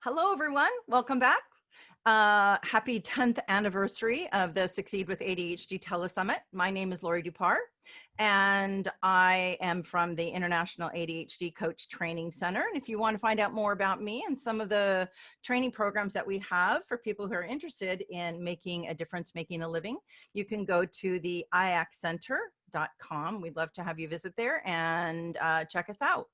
Hello, everyone. Welcome back. Happy 10th anniversary of the Succeed with ADHD Telesummit. My name is Laurie Dupar, and I am from the International ADHD Coach Training Center. And if you want to find out more about me and some of the training programs that we have for people who are interested in making a difference, making a living, you can go to the iACT.com. We'd love to have you visit there and check us out.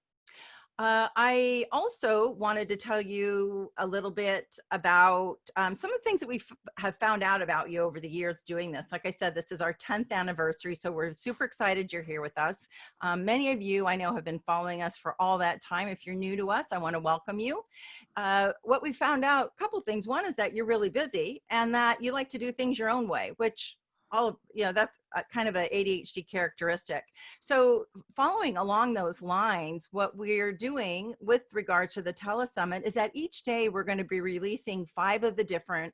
I also wanted to tell you a little bit about some of the things that we have found out about you over the years doing this. Like I said, this is our 10th anniversary, so we're super excited you're here with us. Many of you I know have been following us for all that time. If you're new to us, I want to welcome you. What we found out, a couple things. One is that you're really busy and that you like to do things your own way, which that's kind of an ADHD characteristic. So following along those lines, what we're doing with regards to the telesummit is that each day we're going to be releasing 5 of the different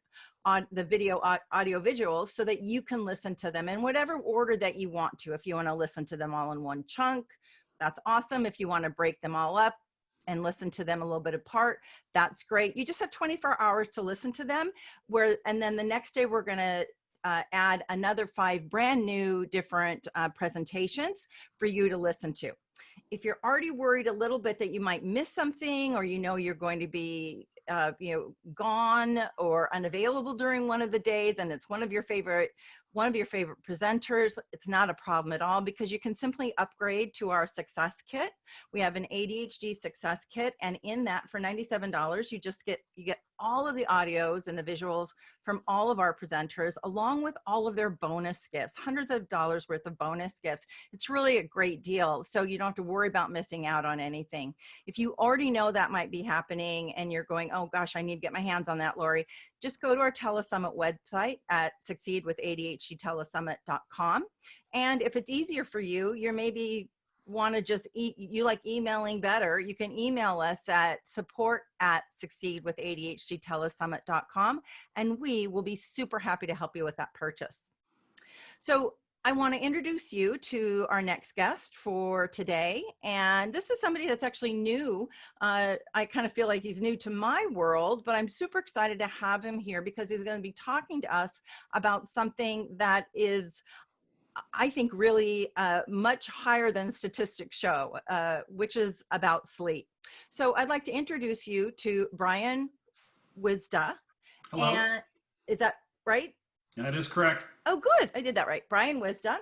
the video audio visuals so that you can listen to them in whatever order that you want to. If you want to listen to them all in one chunk, that's awesome. If you want to break them all up and listen to them a little bit apart, that's great. You just have 24 hours to listen to them, and then the next day we're going to add another 5 brand new different presentations for you to listen to. If you're already worried a little bit that you might miss something, or you're going to be gone or unavailable during one of the days, and it's one of your favorite presenters, it's not a problem at all, because you can simply upgrade to our Success Kit. We have an ADHD Success Kit, and in that, for $97, you get all of the audios and the visuals from all of our presenters, along with all of their bonus gifts, hundreds of dollars worth of bonus gifts. It's really a great deal, so you don't have to worry about missing out on anything. If you already know that might be happening and you're going, oh gosh, I need to get my hands on that, Laurie, just go to our Telesummit website at succeedwithadhdtelesummit.com. And if it's easier for you, you're maybe want to just you like emailing better, you can email us at support@succeedwithadhdtelesummit.com, and we will be super happy to help you with that purchase. So I want to introduce you to our next guest for today. And this is somebody that's actually new. I kind of feel like he's new to my world, but I'm super excited to have him here because he's going to be talking to us about something that is, I think, really much higher than statistics show, which is about sleep. So I'd like to introduce you to Bryan Wisda. Hello. And is that right? That is correct. Oh, good. I did that right. Bryan Wisda.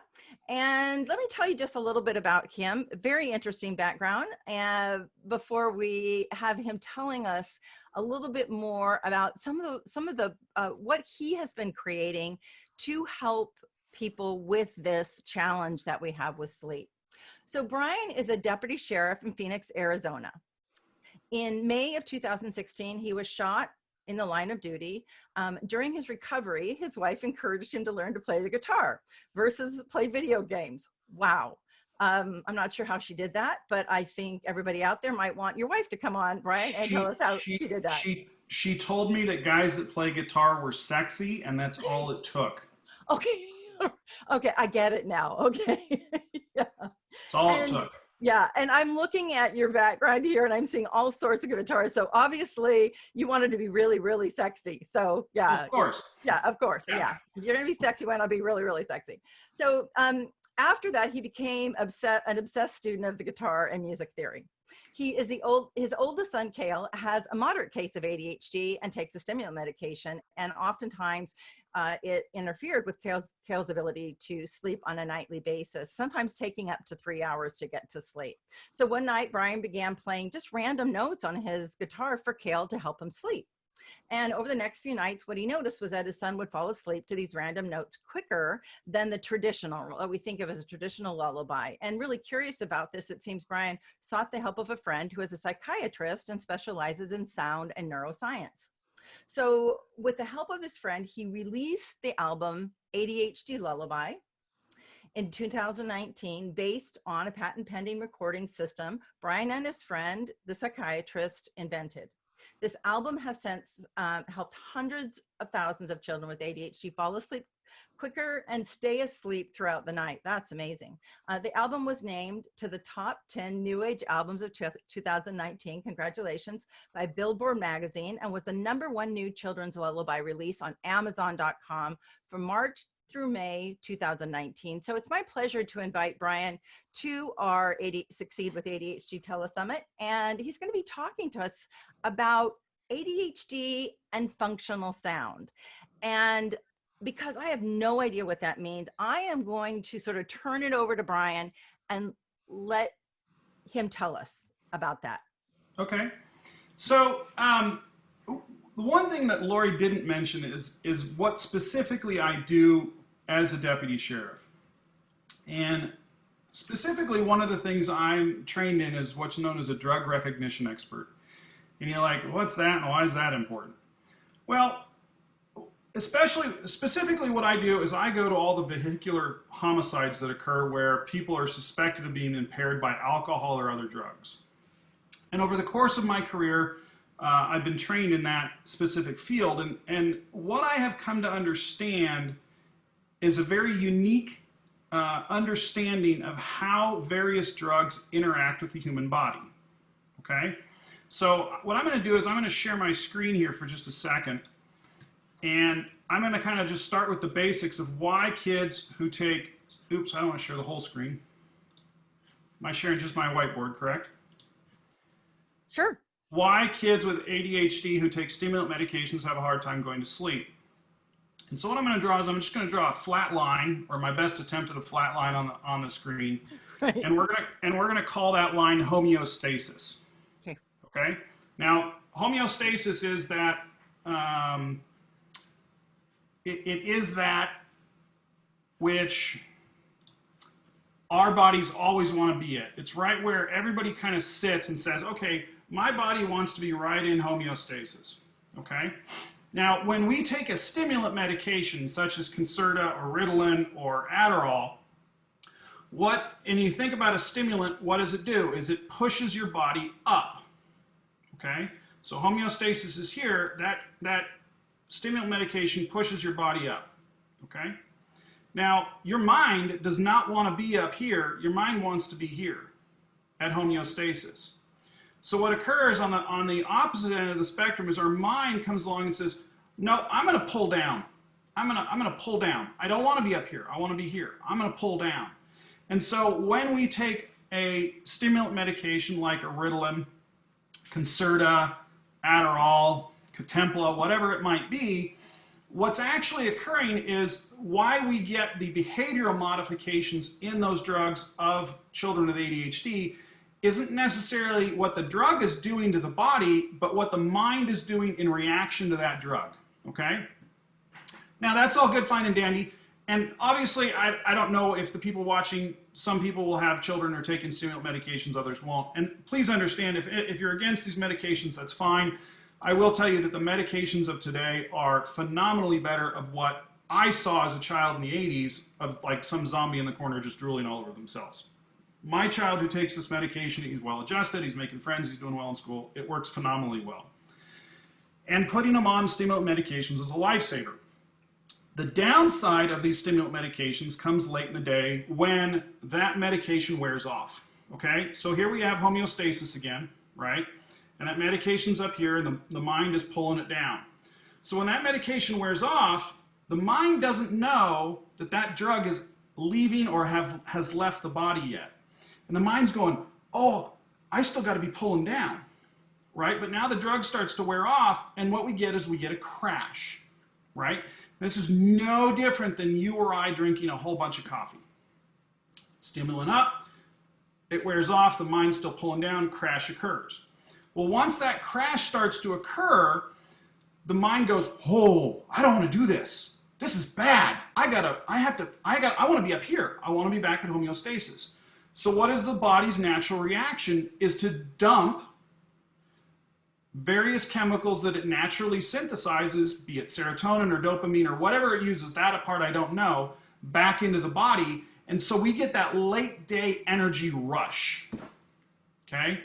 And let me tell you just a little bit about him. Very interesting background. And before we have him telling us a little bit more about some of the what he has been creating to help people with this challenge that we have with sleep. So Bryan is a deputy sheriff in Phoenix, Arizona. In May of 2016, he was shot in the line of duty. During his recovery, his wife encouraged him to learn to play the guitar versus play video games. Wow. I'm not sure how she did that, but I think everybody out there might want your wife to come on, Bryan, and tell us how she did that. She told me that guys that play guitar were sexy, and that's all it took. Okay. Okay, I get it now. Okay. Yeah. That's all it took. Yeah, and I'm looking at your background here and I'm seeing all sorts of guitars. So obviously you wanted to be really, really sexy. So yeah. Of course. Yeah, of course. Yeah. If you're going to be sexy, why not be really, really sexy? So after that, he became an obsessed student of the guitar and music theory. He is his oldest son, Cale, has a moderate case of ADHD and takes a stimulant medication. And oftentimes it interfered with Cale's ability to sleep on a nightly basis, sometimes taking up to 3 hours to get to sleep. So one night, Bryan began playing just random notes on his guitar for Cale to help him sleep. And over the next few nights, what he noticed was that his son would fall asleep to these random notes quicker than the traditional, what we think of as a traditional lullaby. And really curious about this, it seems Bryan sought the help of a friend who is a psychiatrist and specializes in sound and neuroscience. So with the help of his friend, he released the album ADHD Lullaby in 2019, based on a patent pending recording system Bryan and his friend, the psychiatrist, invented. This album has since helped hundreds of thousands of children with ADHD fall asleep quicker and stay asleep throughout the night. That's amazing. The album was named to the top 10 New Age albums of 2019. Congratulations, by Billboard Magazine, and was the #1 new children's lullaby release on Amazon.com from March through May 2019. So it's my pleasure to invite Bryan to our Succeed with ADHD Telesummit, and he's going to be talking to us about ADHD and functional sound. And because I have no idea what that means, I am going to sort of turn it over to Bryan and let him tell us about that. Okay. So the one thing that Laurie didn't mention is what specifically I do as a deputy sheriff. And specifically, one of the things I'm trained in is what's known as a drug recognition expert. And you're like, what's that and why is that important? Well, specifically what I do is I go to all the vehicular homicides that occur where people are suspected of being impaired by alcohol or other drugs. And over the course of my career, I've been trained in that specific field. And what I have come to understand is a very unique understanding of how various drugs interact with the human body. Okay? So what I'm going to do is I'm going to share my screen here for just a second. And I'm going to kind of just start with the basics of why kids who take, oops, I don't want to share the whole screen. Am I sharing just my whiteboard, correct? Sure. Why kids with ADHD who take stimulant medications have a hard time going to sleep. And so what I'm going to draw is I'm just going to draw a flat line, or my best attempt at a flat line on the screen. Right. And we're going to call that line homeostasis. Okay. Okay. Now, homeostasis is that it is that which our bodies always want to be at. It's right where everybody kind of sits and says, okay, my body wants to be right in homeostasis. Okay. Now, when we take a stimulant medication such as Concerta or Ritalin or Adderall, and you think about a stimulant, what does it do? Is it pushes your body up. Okay? So homeostasis is here. That stimulant medication pushes your body up. Okay? Now, your mind does not want to be up here. Your mind wants to be here at homeostasis. So what occurs on the opposite end of the spectrum is our mind comes along and says, no, I'm going to pull down. I'm going to pull down. I don't want to be up here. I want to be here. I'm going to pull down. And so when we take a stimulant medication like a Ritalin, Concerta, Adderall, Contempla, whatever it might be, what's actually occurring is why we get the behavioral modifications in those drugs of children with ADHD isn't necessarily what the drug is doing to the body, but what the mind is doing in reaction to that drug, okay? Now, that's all good, fine, and dandy. And obviously, I don't know if the people watching, some people will have children who are taking stimulant medications, others won't. And please understand, if you're against these medications, that's fine. I will tell you that the medications of today are phenomenally better of what I saw as a child in the 80s of like some zombie in the corner just drooling all over themselves. My child who takes this medication, he's well adjusted, he's making friends, he's doing well in school. It works phenomenally well. And putting them on stimulant medications is a lifesaver. The downside of these stimulant medications comes late in the day when that medication wears off. Okay, so here we have homeostasis again, right? And that medication's up here and the mind is pulling it down. So when that medication wears off, the mind doesn't know that that drug is leaving or has left the body yet. And the mind's going, oh, I still got to be pulling down, right? But now the drug starts to wear off, and what we get is we get a crash, right? This is no different than you or I drinking a whole bunch of coffee. Stimulant up, it wears off, the mind's still pulling down, crash occurs. Well, once that crash starts to occur, the mind goes, oh, I don't want to do this. This is bad. I want to be up here. I want to be back at homeostasis. So what is the body's natural reaction is to dump various chemicals that it naturally synthesizes, be it serotonin or dopamine or whatever it uses, that part I don't know, back into the body. And so we get that late day energy rush, okay?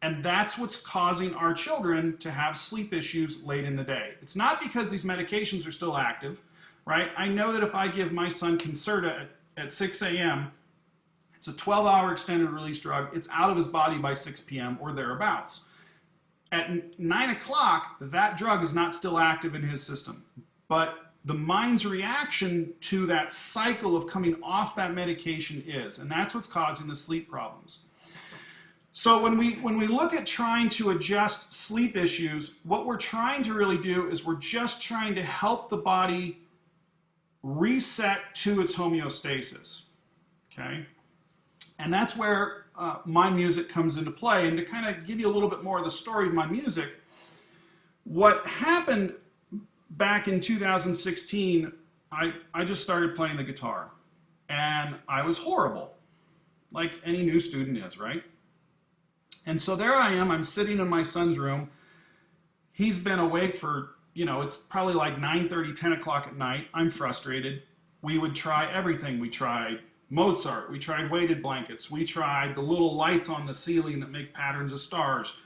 And that's what's causing our children to have sleep issues late in the day. It's not because these medications are still active, right? I know that if I give my son Concerta at 6 a.m., it's a 12-hour extended release drug. It's out of his body by 6 p.m. or thereabouts. At 9 o'clock, that drug is not still active in his system. But the mind's reaction to that cycle of coming off that medication is, and that's what's causing the sleep problems. So when we look at trying to adjust sleep issues, what we're trying to really do is we're just trying to help the body reset to its homeostasis, okay? And that's where my music comes into play. And to kind of give you a little bit more of the story of my music, what happened back in 2016, I just started playing the guitar. And I was horrible, like any new student is, right? And so there I am, I'm sitting in my son's room. He's been awake for, it's probably like 9:30, 10 o'clock at night. I'm frustrated. We would try everything. We tried Mozart, we tried weighted blankets, we tried the little lights on the ceiling that make patterns of stars.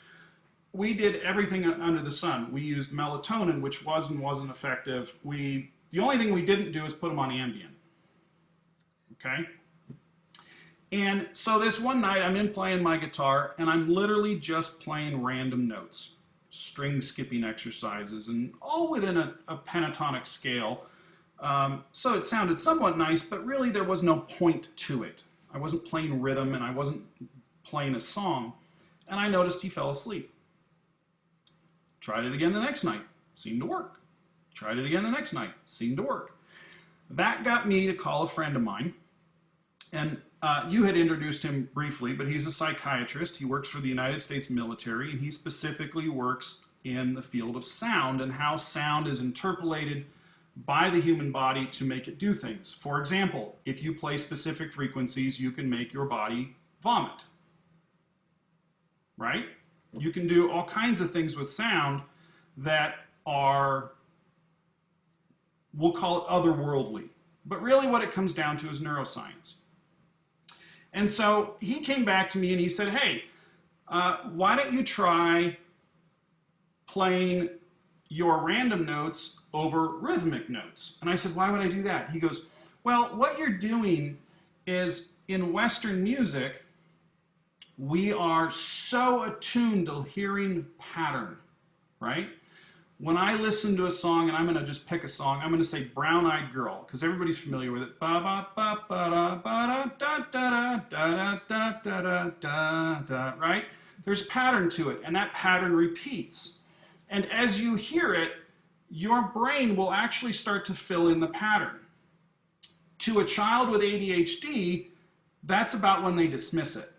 We did everything under the sun. We used melatonin, which wasn't effective. The only thing we didn't do is put him on Ambien. Okay? And so this one night I'm in playing my guitar and I'm literally just playing random notes, string skipping exercises, and all within a pentatonic scale. So it sounded somewhat nice, but really there was no point to it. I wasn't playing rhythm and I wasn't playing a song. And I noticed he fell asleep. Tried it again the next night, seemed to work. Tried it again the next night, seemed to work. That got me to call a friend of mine. And you had introduced him briefly, but he's a psychiatrist. He works for the United States military, and he specifically works in the field of sound and how sound is interpolated by the human body to make it do things. For example, if you play specific frequencies, you can make your body vomit, right? You can do all kinds of things with sound that are, we'll call it otherworldly. But really what it comes down to is neuroscience. And so he came back to me and he said, hey, why don't you try playing your random notes over rhythmic notes? And I said, why would I do that? He goes, well, what you're doing is in Western music, we are so attuned to hearing pattern, right? When I listen to a song, and I'm going to just pick a song, I'm going to say Brown Eyed Girl, because everybody's familiar with it. Ba ba ba ba da ba da da da da da da da da da, right? There's pattern to it, and that pattern repeats. And as you hear it, your brain will actually start to fill in the pattern. To a child with ADHD, that's about when they dismiss it.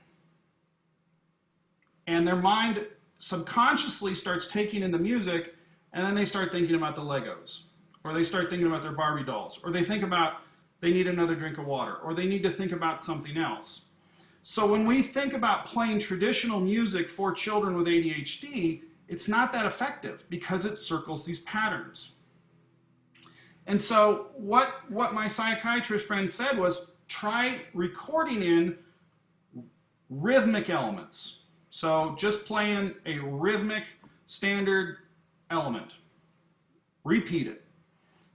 And their mind subconsciously starts taking in the music, and then they start thinking about the Legos, or they start thinking about their Barbie dolls, or they think about they need another drink of water, or they need to think about something else. So when we think about playing traditional music for children with ADHD, it's not that effective because it circles these patterns. And so what my psychiatrist friend said was, try recording in rhythmic elements. So just playing a rhythmic standard element, repeat it,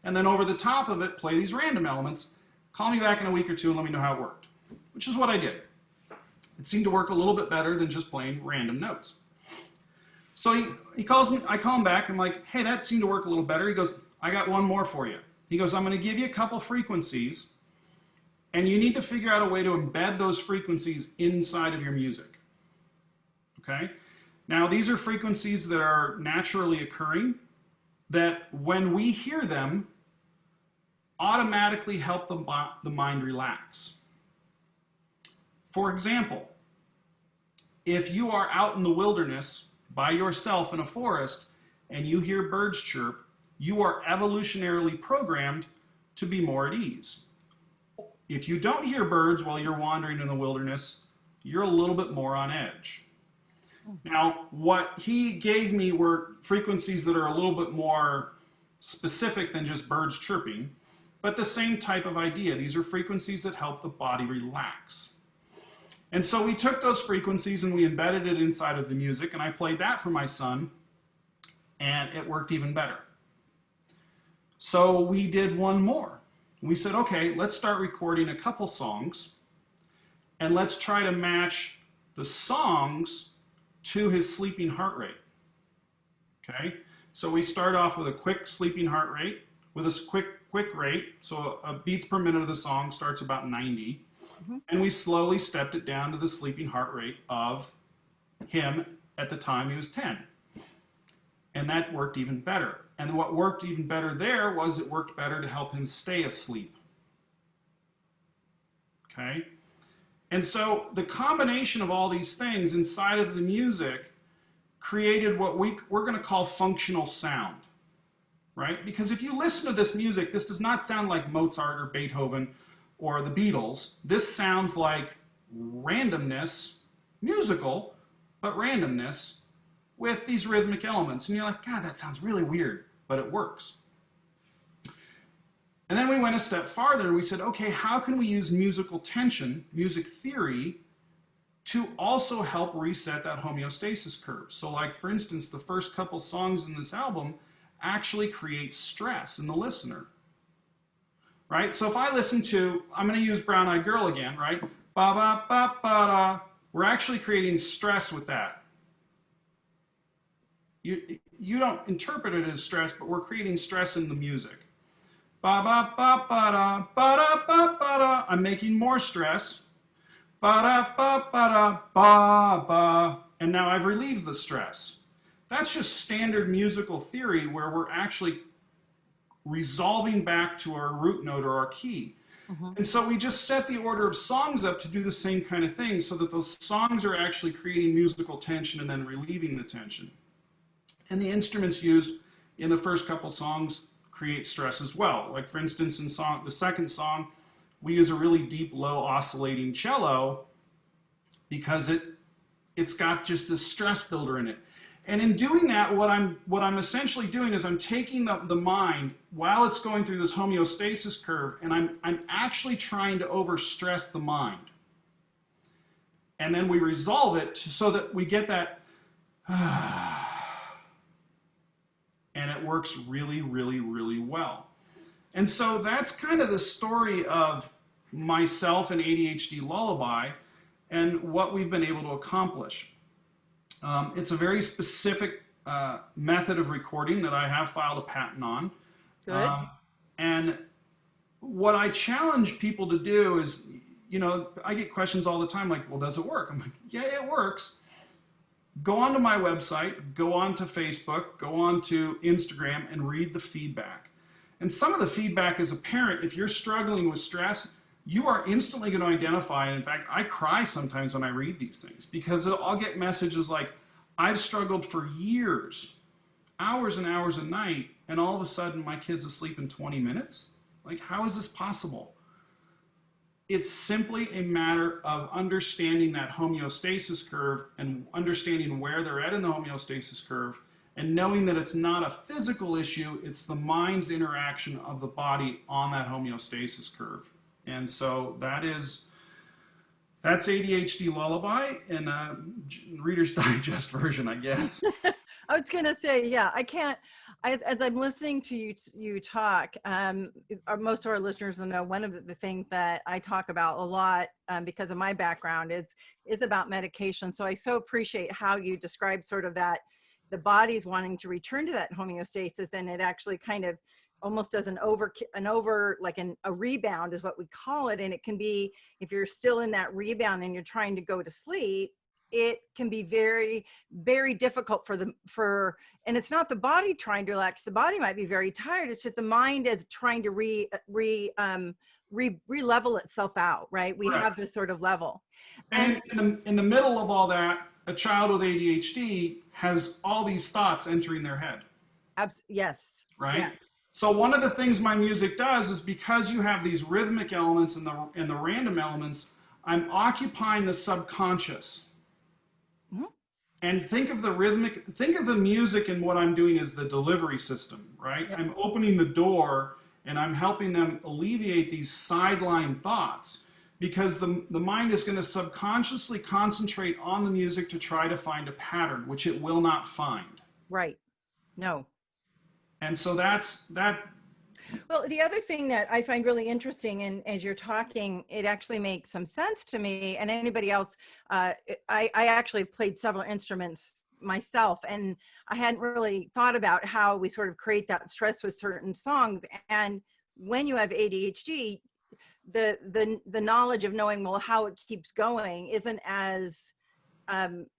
and then over the top of it, play these random elements. Call me back in a week or two and let me know how it worked, which is what I did. It seemed to work a little bit better than just playing random notes. So he calls me, I call him back, I'm like, hey, that seemed to work a little better. He goes, I got one more for you. He goes, I'm going to give you a couple frequencies, and you need to figure out a way to embed those frequencies inside of your music. Okay? Now, these are frequencies that are naturally occurring, that when we hear them, automatically help the mind relax. For example, if you are out in the wilderness by yourself in a forest and you hear birds chirp, you are evolutionarily programmed to be more at ease. If you don't hear birds while you're wandering in the wilderness, you're a little bit more on edge. Now, what he gave me were frequencies that are a little bit more specific than just birds chirping, but the same type of idea. These are frequencies that help the body relax. And so we took those frequencies and we embedded it inside of the music, and I played that for my son, and it worked even better. So we did one more. We said, okay, let's start recording a couple songs, and let's try to match the songs to his sleeping heart rate. Okay, so we start off with a quick sleeping heart rate, with a quick rate, so a beats per minute of the song starts about 90, and we slowly stepped it down to the sleeping heart rate of him at the time he was 10. And that worked even better. And what worked even better there was it worked better to help him stay asleep. Okay? And so the combination of all these things inside of the music created what we're going to call functional sound, right? Because if you listen to this music, this does not sound like Mozart or Beethoven or the Beatles. This sounds like randomness, musical, but randomness with these rhythmic elements. And you're like, God, that sounds really weird, but it works. And then we went a step farther and we said, okay, how can we use musical tension, music theory, to also help reset that homeostasis curve? So like, for instance, the first couple songs in this album actually create stress in the listener, right? So if I listen to, I'm going to use Brown Eyed Girl again, right? Ba ba ba ba da. We're actually creating stress with that. You don't interpret it as stress, but we're creating stress in the music. Ba ba ba ba da ba da ba ba da. I'm making more stress. Ba da ba ba da ba ba. And now I've relieved the stress. That's just standard musical theory where we're actually resolving back to our root note or our key. And so we just set the order of songs up to do the same kind of thing so that those songs are actually creating musical tension and then relieving the tension. And the instruments used in the first couple songs create stress as well. Like for instance, in the second song, we use a really deep, low oscillating cello because it's got just this stress builder in it. And in doing that, what I'm essentially doing is I'm taking the mind while it's going through this homeostasis curve, and I'm actually trying to overstress the mind. And then we resolve it so that we get that, and it works really, really, really well. And so that's kind of the story of myself and ADHD Lullaby and what we've been able to accomplish. It's a very specific method of recording that I have filed a patent on. Good. And what I challenge people to do is, you know, I get questions all the time like, well, does it work? I'm like, yeah, it works. Go onto my website, go onto Facebook, go onto Instagram, and read the feedback. And some of the feedback as a parent, if you're struggling with stress, you are instantly going to identify, and in fact, I cry sometimes when I read these things because I'll get messages like, I've struggled for years, hours and hours a night, and all of a sudden my kid's asleep in 20 minutes? Like, how is this possible? It's simply a matter of understanding that homeostasis curve and understanding where they're at in the homeostasis curve and knowing that it's not a physical issue, it's the mind's interaction of the body on that homeostasis curve. And so that's ADHD Lullaby in a Reader's Digest version, I guess. I was going to say, yeah, as I'm listening to you talk, most of our listeners will know one of the things that I talk about a lot because of my background is about medication. So I so appreciate how you describe sort of that, the body's wanting to return to that homeostasis, and it actually kind of almost does a rebound is what we call it. And it can be, if you're still in that rebound and you're trying to go to sleep, it can be very, very difficult and it's not the body trying to relax. The body might be very tired. It's just the mind is trying to re-level itself out, right? We have this sort of level. And in the middle of all that, a child with ADHD has all these thoughts entering their head. Yes. Right? Yes. So one of the things my music does is because you have these rhythmic elements and the random elements, I'm occupying the subconscious. Mm-hmm. And think of the music, and what I'm doing is the delivery system, right? Yep. I'm opening the door and I'm helping them alleviate these sideline thoughts. because the mind is going to subconsciously concentrate on the music to try to find a pattern, which it will not find. Right. No. And so that's that. Well, the other thing that I find really interesting, and as you're talking, it actually makes some sense to me and anybody else. I actually have played several instruments myself, and I hadn't really thought about how we sort of create that stress with certain songs. And when you have ADHD, the knowledge of knowing, well, how it keeps going isn't as,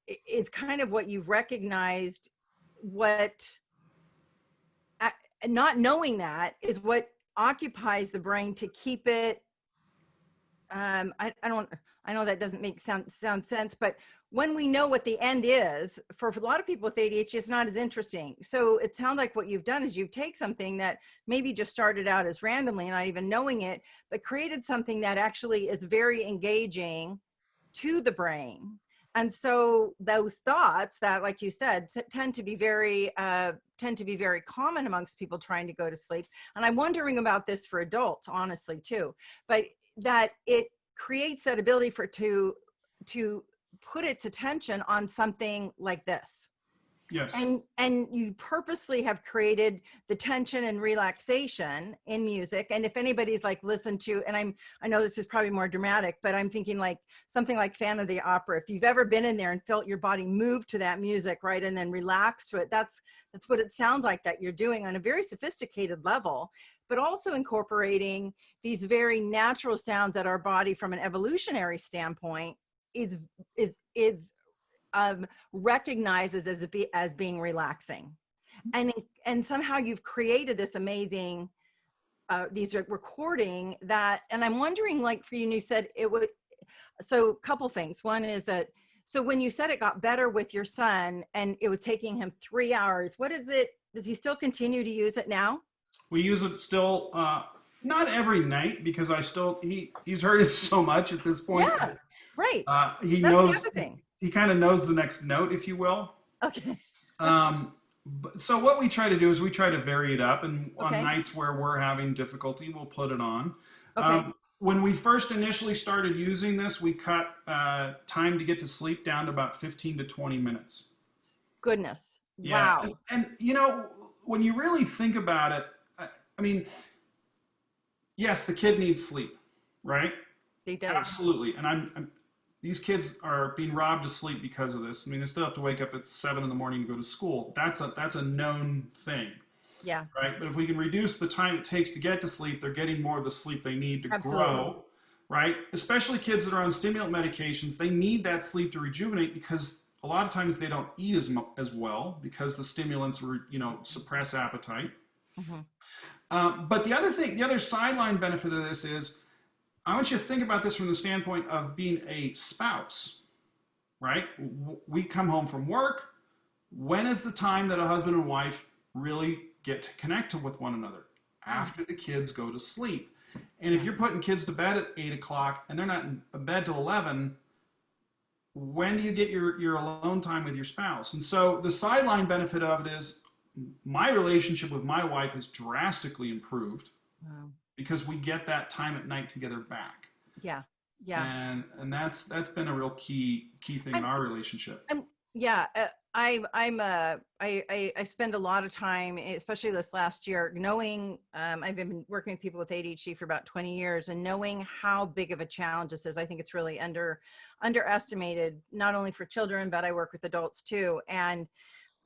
it's kind of what you've recognized, what, not knowing that is what occupies the brain to keep it. I know that doesn't make sound sense, but when we know what the end is, for a lot of people with ADHD, it's not as interesting. So it sounds like what you've done is you've taken something that maybe just started out as randomly, not even knowing it, but created something that actually is very engaging to the brain. And so those thoughts that, like you said, tend to be very common amongst people trying to go to sleep. And I'm wondering about this for adults, honestly, too, but that it creates that ability for to put its attention on something like this. Yes. And you purposely have created the tension and relaxation in music. And if anybody's like listened to, and I know this is probably more dramatic, but I'm thinking like something like Phantom of the Opera. If you've ever been in there and felt your body move to that music, right, and then relax to it, that's what it sounds like that you're doing on a very sophisticated level, but also incorporating these very natural sounds that our body, from an evolutionary standpoint, is recognizes as being relaxing. And somehow you've created this amazing these recording that, and I'm wondering, like for you, you said it would, so a couple things. One is that, so when you said it got better with your son and it was taking him 3 hours, what is it, does he still continue to use it now? We use it still, not every night, because he's heard it so much at this point. Yeah, right. He That's knows, the other thing. he kind of knows the next note, if you will. Okay. So what we try to do is we try to vary it up, and Okay. on nights where we're having difficulty, we'll put it on. Okay. When we first initially started using this, we cut time to get to sleep down to about 15 to 20 minutes. Goodness. Yeah. Wow. And you know, when you really think about it, I mean, yes, the kid needs sleep, right? They do. Absolutely. And these kids are being robbed of sleep because of this. I mean, they still have to wake up at 7 in the morning to go to school. That's a known thing. Yeah. Right. But if we can reduce the time it takes to get to sleep, they're getting more of the sleep they need to grow. Right. Especially kids that are on stimulant medications, they need that sleep to rejuvenate, because a lot of times they don't eat as well because the stimulants suppress appetite. Mm-hmm. But the other sideline benefit of this is, I want you to think about this from the standpoint of being a spouse, right? We come home from work. When is the time that a husband and wife really get to connect with one another? After the kids go to sleep. And if you're putting kids to bed at 8 o'clock and they're not in bed till 11, when do you get your alone time with your spouse? And so the sideline benefit of it is, my relationship with my wife has drastically improved. Wow. Because we get that time at night together back. Yeah. Yeah. And that's been a real key thing in our relationship. I spend a lot of time, especially this last year, knowing, I've been working with people with ADHD for about 20 years, and knowing how big of a challenge this is. I think it's really underestimated, not only for children, but I work with adults too. And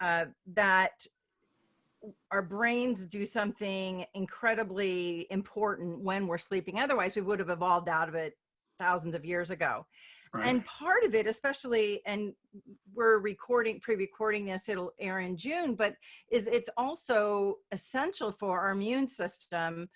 that our brains do something incredibly important when we're sleeping. Otherwise, we would have evolved out of it thousands of years ago. Right. And part of it, especially, and we're pre-recording this, it'll air in June, but it's also essential for our immune system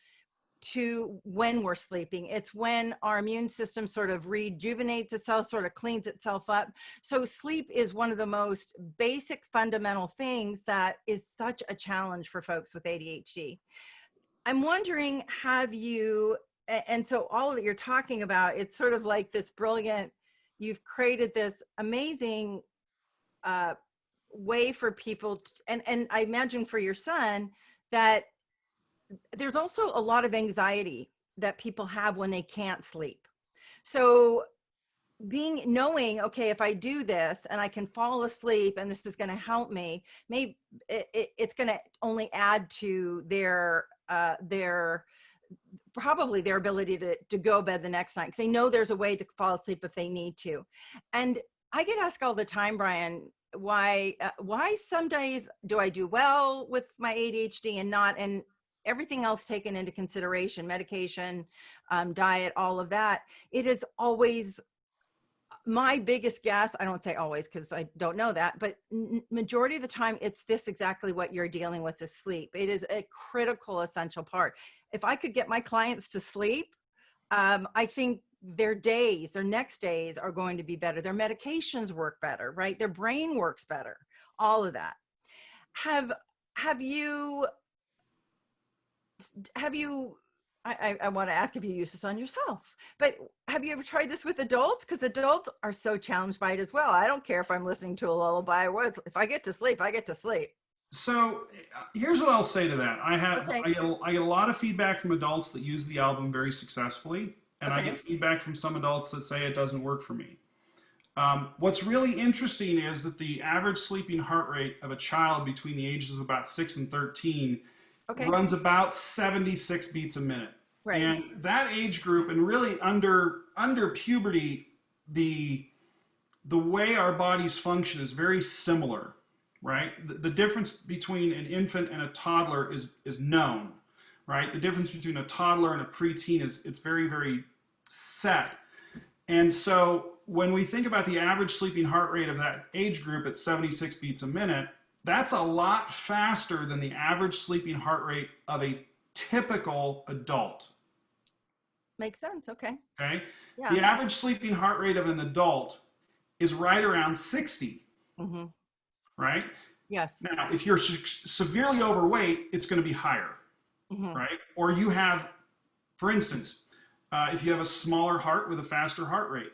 to, when we're sleeping. It's when our immune system sort of rejuvenates itself, sort of cleans itself up. So sleep is one of the most basic fundamental things that is such a challenge for folks with ADHD. I'm wondering, and so all that you're talking about, it's sort of like this brilliant, you've created this amazing way for people, and I imagine for your son, that there's also a lot of anxiety that people have when they can't sleep. So knowing, okay, if I do this and I can fall asleep and this is going to help me, maybe it's going to only add to probably their ability to go to bed the next night, because they know there's a way to fall asleep if they need to. And I get asked all the time, Bryan, why some days do I do well with my ADHD and not, and everything else taken into consideration, medication, diet, all of that. It is always my biggest guess. I don't say always because I don't know that, but majority of the time it's this exactly what you're dealing with, is sleep. It is a critical, essential part. If I could get my clients to sleep, I think their next days are going to be better. Their medications work better, right? Their brain works better, all of that. Have you, I want to ask if you use this on yourself, but have you ever tried this with adults? Because adults are so challenged by it as well. I don't care if I'm listening to a lullaby or what. If I get to sleep, I get to sleep. So here's what I'll say to that. Okay. I get a lot of feedback from adults that use the album very successfully, and I Okay. get feedback from some adults that say it doesn't work for me. What's really interesting is that the average sleeping heart rate of a child between the ages of about 6 and 13 Okay. runs about 76 beats a minute. Right. And that age group, and really under puberty, the way our bodies function is very similar, right? The difference between an infant and a toddler is known, right? The difference between a toddler and a preteen it's very, very set. And so when we think about the average sleeping heart rate of that age group at 76 beats a minute, that's a lot faster than the average sleeping heart rate of a typical adult. Makes sense. Okay. Okay? Yeah. The average sleeping heart rate of an adult is right around 60, Mm-hmm. right? Yes. Now, if you're severely overweight, it's going to be higher, Mm-hmm. right? Or you have, for instance, if you have a smaller heart with a faster heart rate,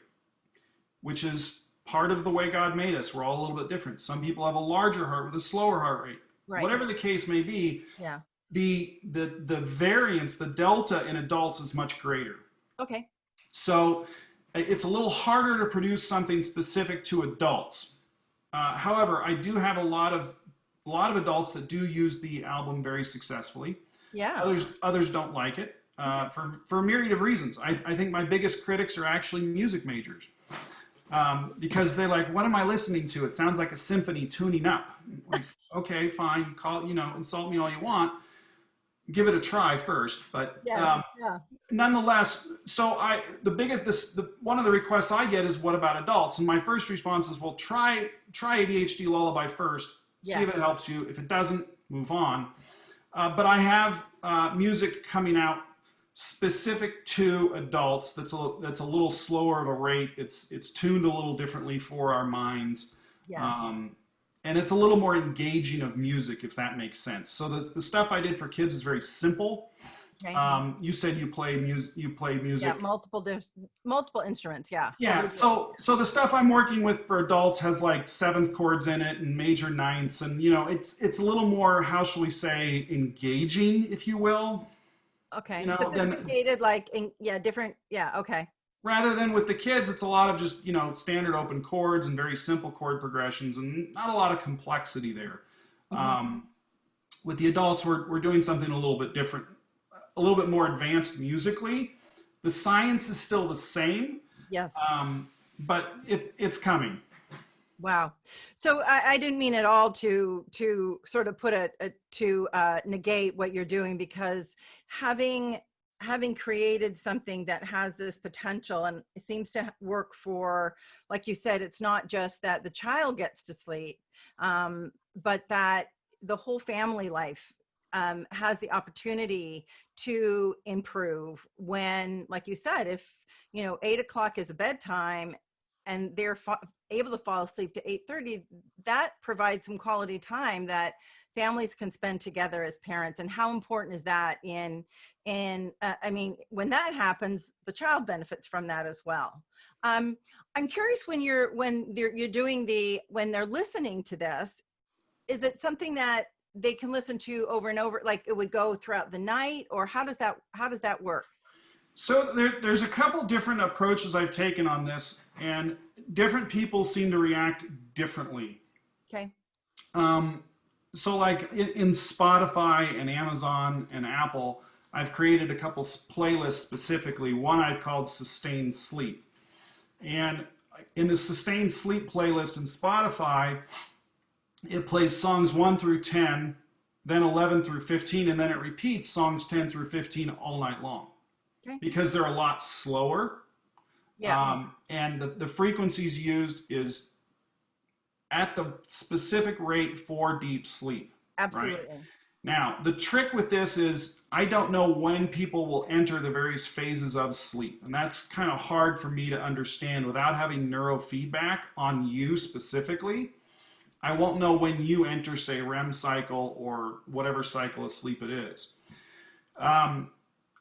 which is part of the way God made us. We're all a little bit different. Some people have a larger heart with a slower heart rate. Right. Whatever the case may be, Yeah. the variance, the delta in adults is much greater. Okay. So it's a little harder to produce something specific to adults. However, I do have a lot of adults that do use the album very successfully. Yeah. Others don't like it for a myriad of reasons. I think my biggest critics are actually music majors. Because they're like, what am I listening to? It sounds like a symphony tuning up. Like, okay, fine, insult me all you want. Give it a try first, but Yeah. nonetheless. So one of the requests I get is, what about adults? And my first response is, well, try ADHD Lullaby first. See if it helps you. If it doesn't, move on. But I have music coming out specific to adults that's a little slower of a rate. It's tuned a little differently for our minds. Yeah. And it's a little more engaging of music, if that makes sense. So the stuff I did for kids is very simple. Okay. You said you play music. Yeah. Multiple instruments. Yeah. Yeah. So the stuff I'm working with for adults has like seventh chords in it and major ninths, and it's a little more, how shall we say, engaging, if you will. Okay. Sophisticated, different. Yeah. Okay. Rather than with the kids, it's a lot of just, standard open chords and very simple chord progressions and not a lot of complexity there. Mm-hmm. With the adults, we're doing something a little bit different, a little bit more advanced musically. The science is still the same. Yes. But it's coming. Wow. So I didn't mean at all to sort of negate what you're doing, because having created something that has this potential, and it seems to work for, like you said, it's not just that the child gets to sleep, but that the whole family life has the opportunity to improve when, like you said, if 8 o'clock is a bedtime and they're able to fall asleep to 8:30, that provides some quality time that families can spend together as parents. And how important is that I mean, when that happens, the child benefits from that as well. I'm curious, when they're listening to this, is it something that they can listen to over and over, like it would go throughout the night, or how does that work? So there's a couple different approaches I've taken on this, and different people seem to react differently. Okay. So like in Spotify and Amazon and Apple, I've created a couple playlists specifically. One I've called Sustained Sleep. And in the Sustained Sleep playlist in Spotify, it plays songs 1 through 10, then 11 through 15, and then it repeats songs 10 through 15 all night long. Okay. Because they're a lot slower. Yeah. And the frequencies used is at the specific rate for deep sleep. Absolutely. Right? Now, the trick with this is I don't know when people will enter the various phases of sleep. And that's kind of hard for me to understand without having neurofeedback on you specifically. I won't know when you enter, say, REM cycle or whatever cycle of sleep it is.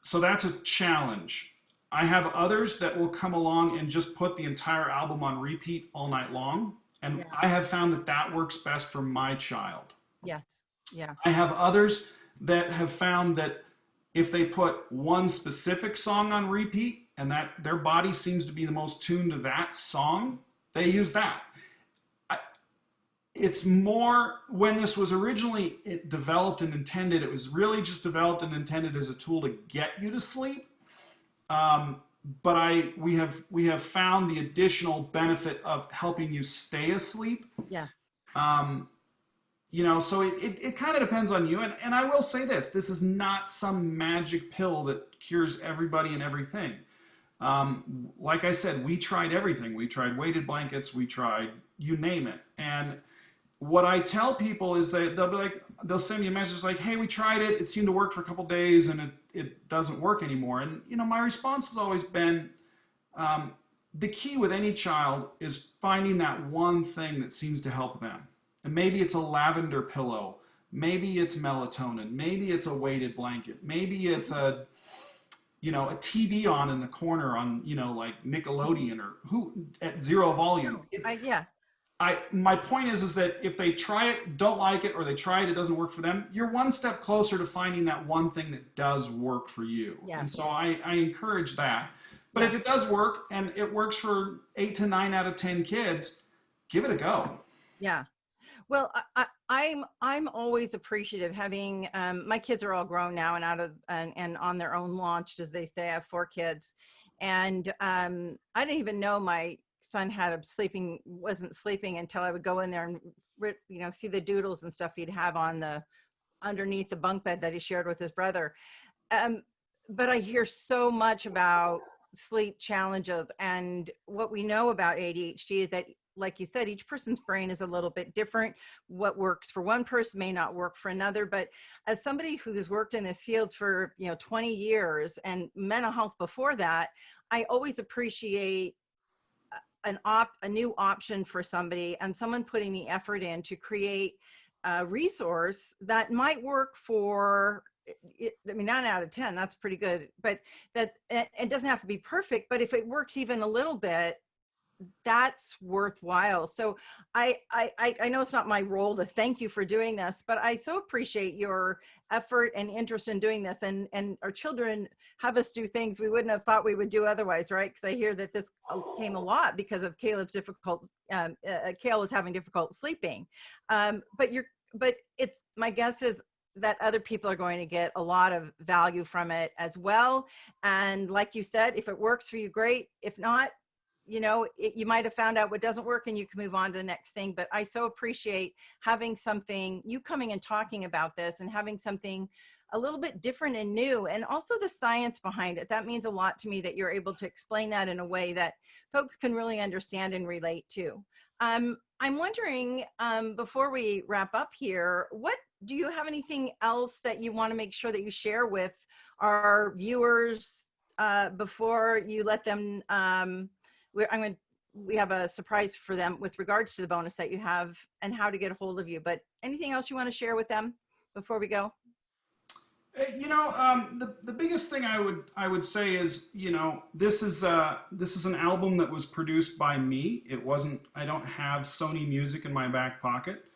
So that's a challenge. I have others that will come along and just put the entire album on repeat all night long. And I have found that that works best for my child. Yes. Yeah. I have others that have found that if they put one specific song on repeat and that their body seems to be the most tuned to that song, they use that. It's more, when this was originally developed and intended, it was really just developed and intended as a tool to get you to sleep. But we have found the additional benefit of helping you stay asleep. Yeah. You know, so it kind of depends on you. And I will say this is not some magic pill that cures everybody and everything. Like I said, we tried everything. We tried weighted blankets. We tried, you name it. And what I tell people is that they'll send me a message like, hey, we tried it. It seemed to work for a couple days and it doesn't work anymore. And, you know, my response has always been, the key with any child is finding that one thing that seems to help them. And maybe it's a lavender pillow. Maybe it's melatonin. Maybe it's a weighted blanket. Maybe it's a TV on in the corner on, like Nickelodeon or at zero volume. My point is that if they try it, don't like it, or they try it, it doesn't work for them, you're one step closer to finding that one thing that does work for you. Yeah. And so I encourage that. But if it does work and it works for 8 to 9 out of 10 kids, give it a go. Yeah. Well, I'm always appreciative having, my kids are all grown now and and on their own launched, as they say. I have 4 kids, and I didn't even know my son wasn't sleeping until I would go in there and see the doodles and stuff he'd have on underneath the bunk bed that he shared with his brother. But I hear so much about sleep challenges, and what we know about ADHD is that, like you said, each person's brain is a little bit different. What works for one person may not work for another. But as somebody who's worked in this field for 20 years and mental health before that, I always appreciate a new option for somebody and someone putting the effort in to create a resource that might work for, 9 out of 10, that's pretty good, but that it doesn't have to be perfect, but if it works even a little bit, that's worthwhile. So I know it's not my role to thank you for doing this, but I so appreciate your effort and interest in doing this. And our children have us do things we wouldn't have thought we would do otherwise, right? Because I hear that this came a lot because of Caleb's Cale was having difficult sleeping. But it's, my guess is that other people are going to get a lot of value from it as well. And like you said, if it works for you, great. If not, you might have found out what doesn't work and you can move on to the next thing. But I so appreciate having something, you coming and talking about this and having something a little bit different and new, and also the science behind it. That means a lot to me that you're able to explain that in a way that folks can really understand and relate to. I'm wondering, before we wrap up here, do you have anything else that you want to make sure that you share with our viewers before you let them, we have a surprise for them with regards to the bonus that you have and how to get a hold of you, but anything else you want to share with them before we go? The biggest thing I would say is, this is an album that was produced by me. I don't have Sony music in my back pocket.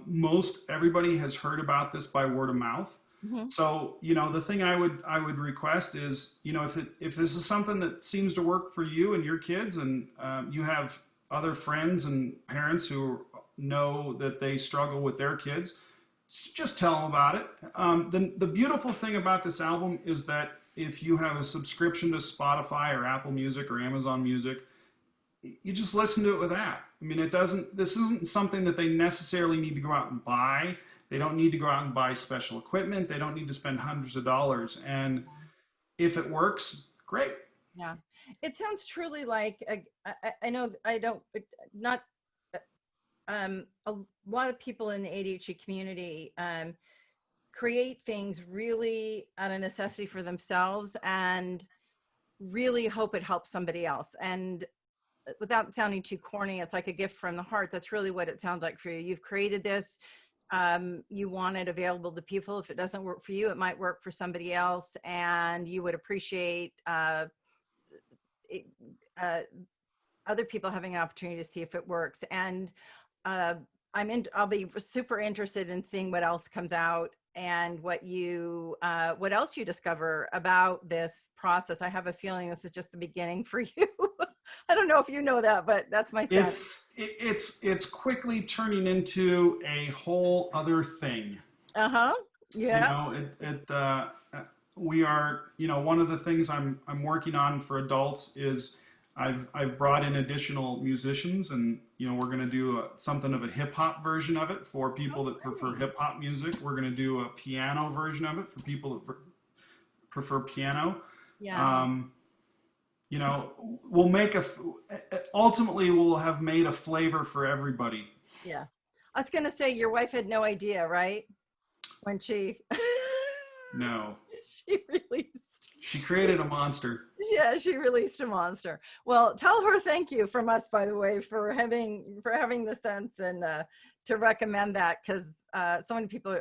Most everybody has heard about this by word of mouth. Hmm. So, you know, the thing I would request is, you know, if this is something that seems to work for you and your kids, and you have other friends and parents who know that they struggle with their kids, just tell them about it. The beautiful thing about this album is that if you have a subscription to Spotify or Apple Music or Amazon Music, you just listen to it with that. I mean, this isn't something that they necessarily need to go out and buy. They don't need to go out and buy special equipment. They don't need to spend hundreds of dollars. And if it works, great. Yeah, it sounds truly like I know I don't not a lot of people in the ADHD community create things really out of necessity for themselves and really hope it helps somebody else. And without sounding too corny, it's like a gift from the heart. That's really what it sounds like for you. You've created this. You want it available to people. If it doesn't work for you, it might work for somebody else, and you would appreciate other people having an opportunity to see if it works. And I'll be super interested in seeing what else comes out and what else you discover about this process. I have a feeling this is just the beginning for you. I don't know if you know that, but that's my sense. It's quickly turning into a whole other thing. Uh-huh. Yeah. You know, we are, you know, one of the things I'm working on for adults is I've brought in additional musicians, and you know, we're going to do something of a hip hop version of it for people that prefer hip hop music. We're going to do a piano version of it for people that prefer piano. Yeah. You know, we'll make ultimately we'll have made a flavor for everybody. Yeah. I was going to say your wife had no idea, right? When she No. she released. She created a monster. Yeah, she released a monster. Well, tell her thank you from us, by the way, for having the sense and to recommend that, because so many people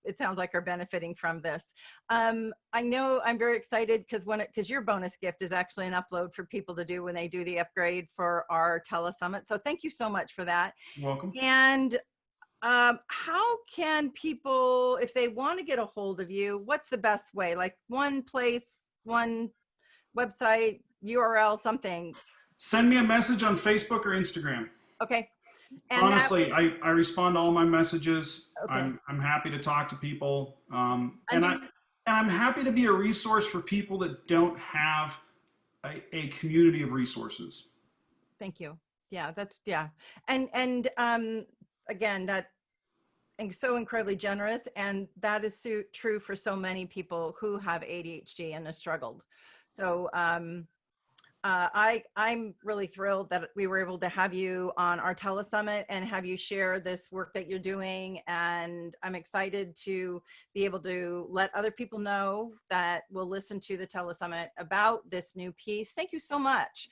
it sounds like are benefiting from this. I know I'm very excited because your bonus gift is actually an upload for people to do when they do the upgrade for our telesummit. So thank you so much for that. You're welcome. And how can people, if they want to get a hold of you, what's the best way? Like one place, one website, URL, something. Send me a message on Facebook or Instagram. Okay. And honestly, I respond to all my messages. Okay. I'm happy to talk to people, and I'm happy to be a resource for people that don't have a community of resources. Thank you. Yeah, and again, that and so incredibly generous, and that is true for so many people who have ADHD and have struggled. So I'm really thrilled that we were able to have you on our telesummit and have you share this work that you're doing. And I'm excited to be able to let other people know that will listen to the telesummit about this new piece. Thank you so much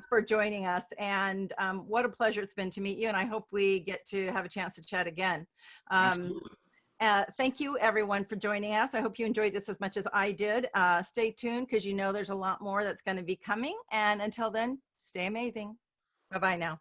for joining us. And what a pleasure it's been to meet you. And I hope we get to have a chance to chat again. Absolutely. Thank you everyone for joining us. I hope you enjoyed this as much as I did. Stay tuned because you know there's a lot more that's going to be coming. And until then, stay amazing. Bye-bye now.